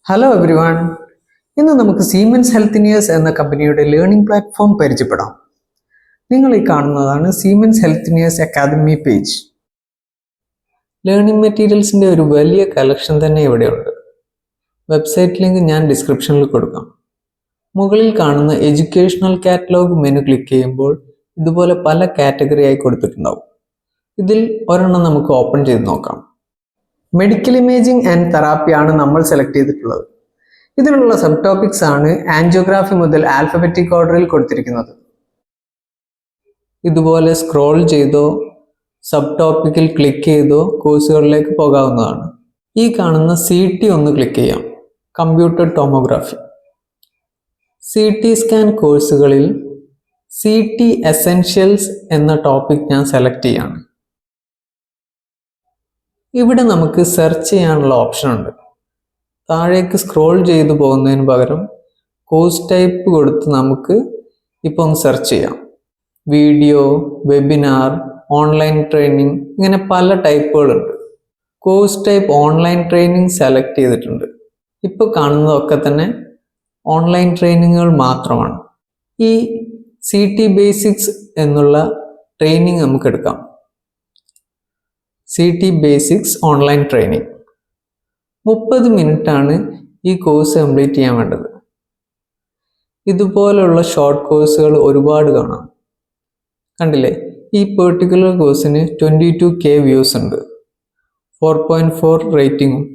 Hello everyone, ഇന്ന് നമുക്ക് siemens ഹെൽത്തിനിയേഴ്സ് എന്ന കമ്പനിയുടെ ലേണിംഗ് പ്ലാറ്റ്ഫോം പരിചയപ്പെടാം. നിങ്ങൾ ഈ കാണുന്നതാണ് സീമെൻസ് ഹെൽത്തിനിയേഴ്സ് അക്കാദമി പേജ്. ലേണിംഗ് മെറ്റീരിയൽസിൻ്റെ ഒരു വലിയ കളക്ഷൻ തന്നെ ഇവിടെയുണ്ട്. വെബ്സൈറ്റ് ലിങ്ക് ഞാൻ ഡിസ്ക്രിപ്ഷനിൽ കൊടുക്കാം. മുകളിൽ കാണുന്ന എഡ്യൂക്കേഷണൽ കാറ്റലോഗ് മെനു ക്ലിക്ക് ചെയ്യുമ്പോൾ ഇതുപോലെ പല കാറ്റഗറി ആയി കൊടുത്തിട്ടുണ്ടാവും. ഇതിൽ ഒരെണ്ണം നമുക്ക് ഓപ്പൺ ചെയ്ത് നോക്കാം. മെഡിക്കൽ ഇമേജിംഗ് ആൻഡ് തെറാപ്പി ആണ് നമ്മൾ സെലക്ട് ചെയ്തിട്ടുള്ളത്. ഇതിലുള്ള സബ് ടോപ്പിക്സ് ആണ് ആൻജിയോഗ്രാഫി മുതൽ ആൽഫബറ്റിക് ഓർഡറിൽ കൊടുത്തിരിക്കുന്നത്. ഇതുപോലെ സ്ക്രോൾ ചെയ്തോ സബ് ടോപ്പിക്കിൽ ക്ലിക്ക് ചെയ്തോ കോഴ്സുകളിലേക്ക് പോകാവുന്നതാണ്. ഈ കാണുന്ന CT ഒന്ന് ക്ലിക്ക് ചെയ്യാം, കമ്പ്യൂട്ടർ ടോമോഗ്രാഫി. CT സ്കാൻ കോഴ്സുകളിൽ CT എസെൻഷ്യൽസ് എന്ന ടോപ്പിക് ഞാൻ സെലക്ട് ചെയ്യാണ്. ഇവിടെ നമുക്ക് സെർച്ച് ചെയ്യാനുള്ള ഓപ്ഷൻ ഉണ്ട്. താഴേക്ക് സ്ക്രോൾ ചെയ്തു പോകുന്നതിന് പകരം കോഴ്സ് ടൈപ്പ് കൊടുത്ത് നമുക്ക് ഇപ്പോൾ ഒന്ന് സെർച്ച് ചെയ്യാം. വീഡിയോ, വെബിനാർ, ഓൺലൈൻ ട്രെയിനിങ്, ഇങ്ങനെ പല ടൈപ്പുകളുണ്ട്. Course type online training select ചെയ്തിട്ടുണ്ട്. ഇപ്പോൾ കാണുന്നതൊക്കെ തന്നെ ഓൺലൈൻ ട്രെയിനിങ്ങുകൾ മാത്രമാണ്. ഈ CT ബേസിക്സ് എന്നുള്ള ട്രെയിനിങ് നമുക്ക് എടുക്കാം. CT ബേസിക്സ് ഓൺലൈൻ ട്രെയിനിങ് 30 മിനിറ്റാണ് ഈ കോഴ്സ് കംപ്ലീറ്റ് ചെയ്യാൻ വേണ്ടത്. ഇതുപോലുള്ള ഷോർട്ട് കോഴ്സുകൾ ഒരുപാട് കാണാം. കണ്ടില്ലേ, ഈ പെർട്ടിക്കുലർ കോഴ്സിന് 22K വ്യൂസ് ഉണ്ട്, 4.4 റേറ്റിംഗും.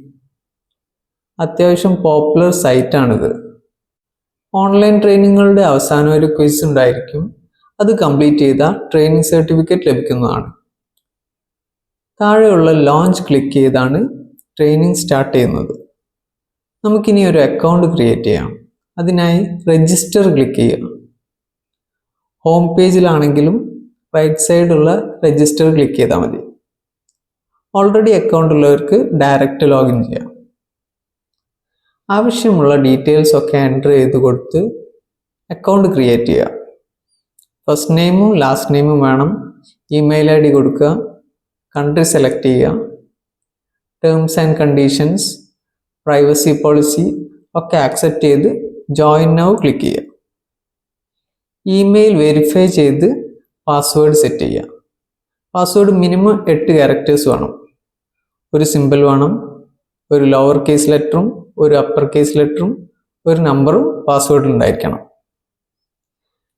അത്യാവശ്യം പോപ്പുലർ സൈറ്റാണിത്. ഓൺലൈൻ ട്രെയിനിങ്ങുകളുടെ അവസാനം ഒരു ക്വിസ് ഉണ്ടായിരിക്കും. അത് കംപ്ലീറ്റ് ചെയ്താൽ ട്രെയിനിങ് സർട്ടിഫിക്കറ്റ് ലഭിക്കുന്നതാണ്. താഴെയുള്ള ലോഞ്ച് ക്ലിക്ക് ചെയ്താണ് ട്രെയിനിങ് സ്റ്റാർട്ട് ചെയ്യുന്നത്. നമുക്കിനി ഒരു അക്കൗണ്ട് ക്രിയേറ്റ് ചെയ്യാം. അതിനായി രജിസ്റ്റർ ക്ലിക്ക് ചെയ്യുക. ഹോം പേജിലാണെങ്കിലും റൈറ്റ് സൈഡുള്ള രജിസ്റ്റർ ക്ലിക്ക് ചെയ്താൽ മതി. ഓൾറെഡി അക്കൗണ്ട് ഉള്ളവർക്ക് ഡയറക്റ്റ് ലോഗിൻ ചെയ്യാം. ആവശ്യമുള്ള ഡീറ്റെയിൽസ് ഒക്കെ എൻ്റർ ചെയ്ത് കൊടുത്ത് അക്കൗണ്ട് ക്രിയേറ്റ് ചെയ്യുക. ഫസ്റ്റ് നെയിമും ലാസ്റ്റ് നെയിമും വേണം. ഇമെയിൽ ID കൊടുക്കുക. കൺട്രി സെലക്ട് ചെയ്യുക. Terms and conditions, privacy policy ഒക്കെ ആക്സെപ്റ്റ് ചെയ്ത് ജോയിൻ നൗ ക്ലിക്ക് ചെയ്യുക. ഇമെയിൽ വെരിഫൈ ചെയ്ത് പാസ്വേഡ് സെറ്റ് ചെയ്യുക. പാസ്വേഡ് മിനിമം 8 ക്യാരക്ടേഴ്സ് വേണം. ഒരു സിമ്പിൾ വേണം, ഒരു ലോവർ കേസ് ലെറ്ററും ഒരു അപ്പർ കേസ് ലെറ്ററും ഒരു നമ്പറും പാസ്വേഡിൽ ഉണ്ടായിരിക്കണം.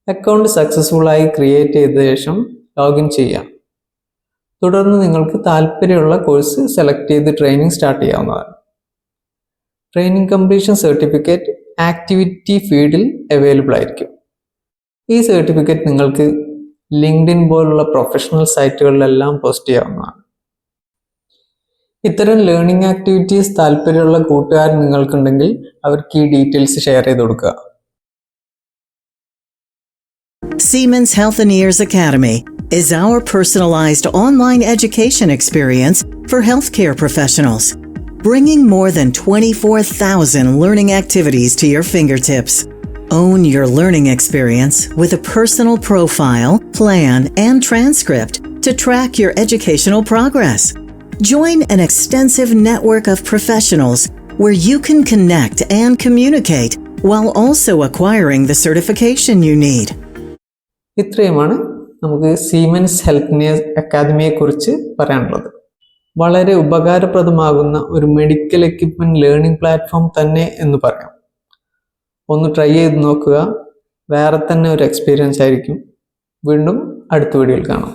അക്കൗണ്ട് സക്സസ്ഫുള്ളായി ക്രിയേറ്റ് ചെയ്ത ശേഷം ലോഗിൻ ചെയ്യാം. തുടർന്ന് നിങ്ങൾക്ക് താല്പര്യമുള്ള കോഴ്സ് സെലക്ട് ചെയ്ത് ട്രെയിനിങ് സ്റ്റാർട്ട് ചെയ്യാവുന്നതാണ്. ട്രെയിനിങ് കംപ്ലീഷൻ സർട്ടിഫിക്കറ്റ് ആക്ടിവിറ്റി ഫീഡിൽ അവൈലബിൾ ആയിരിക്കും. ഈ സർട്ടിഫിക്കറ്റ് നിങ്ങൾക്ക് ലിങ്ക്ഡിൻ പോലുള്ള പ്രൊഫഷണൽ സൈറ്റുകളിലെല്ലാം പോസ്റ്റ് ചെയ്യാവുന്നതാണ്. ഇത്തരം ലേണിംഗ് ആക്ടിവിറ്റീസ് താല്പര്യമുള്ള കൂട്ടുകാർ നിങ്ങൾക്കുണ്ടെങ്കിൽ അവർക്ക് ഈ ഡീറ്റെയിൽസ് ഷെയർ ചെയ്ത് കൊടുക്കുക. Siemens Healthineers Academy is our personalized online education experience for healthcare professionals, bringing more than 24,000 learning activities to your fingertips. Own your learning experience with a personal profile, plan, and transcript to track your educational progress. Join an extensive network of professionals where you can connect and communicate while also acquiring the certification you need. ഇത്രയുമാണ് നമുക്ക് siemens ഹെൽത്തിനിയേഴ്സ് അക്കാദമിയെ കുറിച്ച് പറയാനുള്ളത്. വളരെ ഉപകാരപ്രദമാകുന്ന ഒരു medical equipment learning platform തന്നെ എന്ന് പറയാം. ഒന്ന് ട്രൈ ചെയ്ത് നോക്കുക. വേറെ തന്നെ ഒരു എക്സ്പീരിയൻസ് ആയിരിക്കും. വീണ്ടും അടുത്ത വീഡിയോയിൽ കാണാം.